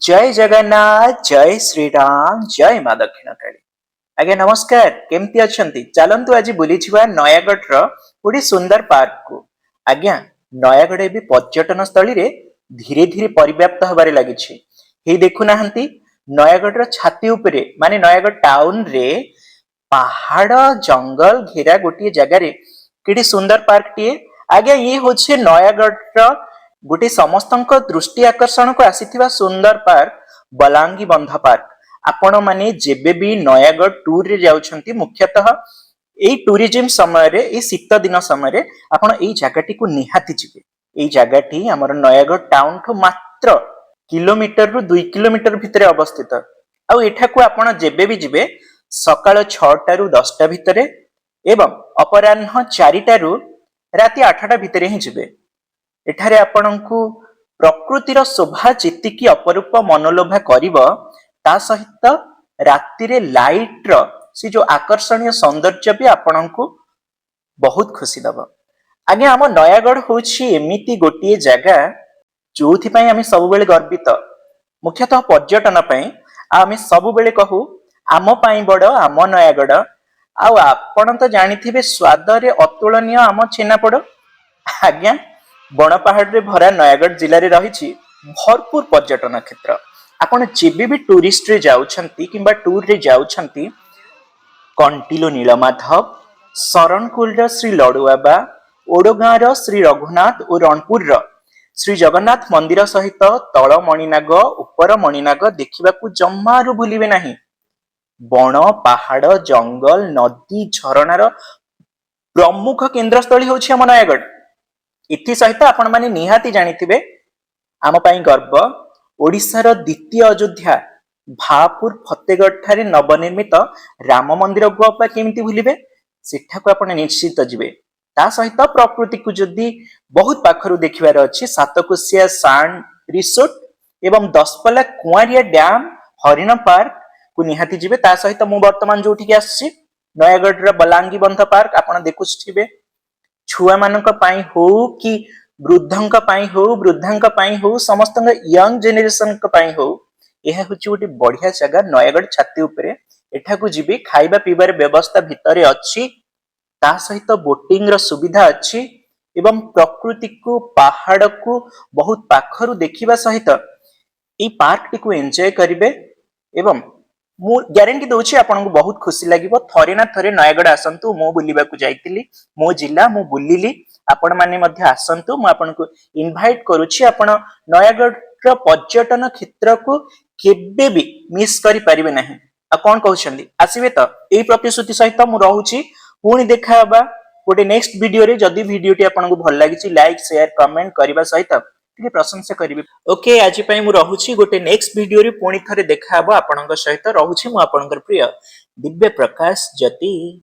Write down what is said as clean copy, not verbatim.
जय जगन्नाथ जय श्री राम जय माँ दक्षिण काली। आज्ञा नमस्कार, केमती अछंती? चलंतु आज बुली छिबा नयागढ़ गोटे सुंदर पार्क को। आज्ञा नयागढ़ भी पर्यटन स्थली रे धीरे धीरे परिव्याप्त होबारे लागिछि। हे देखु नाहंती नयागढ़ छाती उपरे माने नयागढ़ टाउन रे पहाड़ जंगल घेरा गोटे जगह रे केडी सुंदर पार्क टीए। आज्ञा ये होछे नयागढ़ गोटे समस्त दृष्टि आकर्षण को आसीथिबा सुंदर पार्क बलांगी बंध पार्क। आपण माने जेबे भी नयागढ़ टूर रे जाउछंती मुख्यतः एई टूरिज्म समय रे ए शीत दिन समय रे आपण एई जगहटी को निहाती जिबे। एई जगहटी हमर नयागढ़ टाउन ठो मात्र किलोमीटर रु 2 किलोमीटर भितरे अवस्थित। आ एठा को आपण जेबे भी जिबे सकाळ 6टा रु 10टा भितरे एवं अपराह्न 4टा रु राति 8टा भितरे ही जिबे। एठारे आपणଙ୍କୁ प्रकृतिर शोभा जेतिकी अपरूप मनोलोभा करिव ता सहित राति रे लाइट रो से जो आकर्षणीय सौंदर्य भी आपणଙ୍କୁ बहुत खुशी दब। आगे हम नयागढ़ होछि एमिति गोटिए जगह जोथि पई आमे सब बेले गर्वित, मुख्यतः पर्यटन पई। आमे सब बेले कहू आम पई बड़ आम नयागढ़। आ आपण तो जानिथिबे स्वाद रे अतुलनीय आम छेनापोड़। आज्ञा बनपहाड़ रे भरा नयागढ़ जिले रे रहिछि भरपूर पर्यटन क्षेत्र। आपण जेबे भी टूरिस्ट रे जाउछंती किंबा टूर रे जाउछंती कंटिलो नीलमाधव, शरणकुल श्री लडुआबा, ओडगाँ रो श्री रघुनाथ और रणपुर रो श्री जगन्नाथ मंदिर सहित तल मणिनाग उपर मणिनाग देखिबाकू जम्मारू भूलिबे नाही। बण पहाड़ जंगल नदी झरणार प्रमुख केन्द्रस्थली होछि हम नयागढ़। इथि सहित आपण माने निहाती जानिथिबे आम पई गर्व ओडिशार द्वितीय अयोध्या भापुर फतेगढ़ ठारे नवनिर्मित राम मंदिर को आप केमिति भूलिबे। सेठा को आपण निश्चित जिबे। ता सहित प्रकृति को जदी बहुत पाखरु देखिबार अछि सातकोशिया सांड रिसोर्ट एवं दसपल्ला कुआरिया डैम हरिण पार्क को निहाती जिबे। ता सहित मु वर्तमान जोठी के आछि नयागढ़ रा बलांगी बंध पार्क। आपण देखुछिबे छुआ मानक पाई हो कि वृद्धंक पाई हो वृद्धांक पाई हो समस्त यंग जेनेरेशन का पाई हो यह होची गोटे बढ़िया जगह नयागढ़ छाती उपरे। एठा को जिबे खाइबा पीबार व्यवस्था भितरे अछि, ता सहित बोटिंग रो सुविधा अछि एवं प्रकृति को पहाड़ को बहुत पाखरु देखिबा सहित ई पार्क टी को एन्जॉय करिवे। एवं मु ग्यारंटी दउछि आपनको बहुत खुशी लागिवो। थरे ना थरे नयागढ़ आसंतु। मो बुलिबा को जाइतिली मो जिल्ला मु बुलिली। आपण माने मध्य आसंतु। मु आपनको इनवाइट करूछि। आपण नयागढ़ रो पर्यटन क्षेत्र को केबे भी मिस करि परिबे नाही। आ कोन कहउछन्ती आसीबे त एई प्रतिश्रुति सहित मु रहूछि। पुणी देखा हबा गोटे नेक्स्ट वीडियो रे। जदी वीडियो टी आपनको भल लागिछि लाइक शेयर कमेंट करबा सहित टिके प्रशंसा करिवे। ओके आज पई मु रहूछि। गोटे नेक्स्ट वीडियो रे पुणी थरे देखा हबा आपनक सहित रहूछि। मु आपनकर प्रिय दिव्य प्रकाश जति।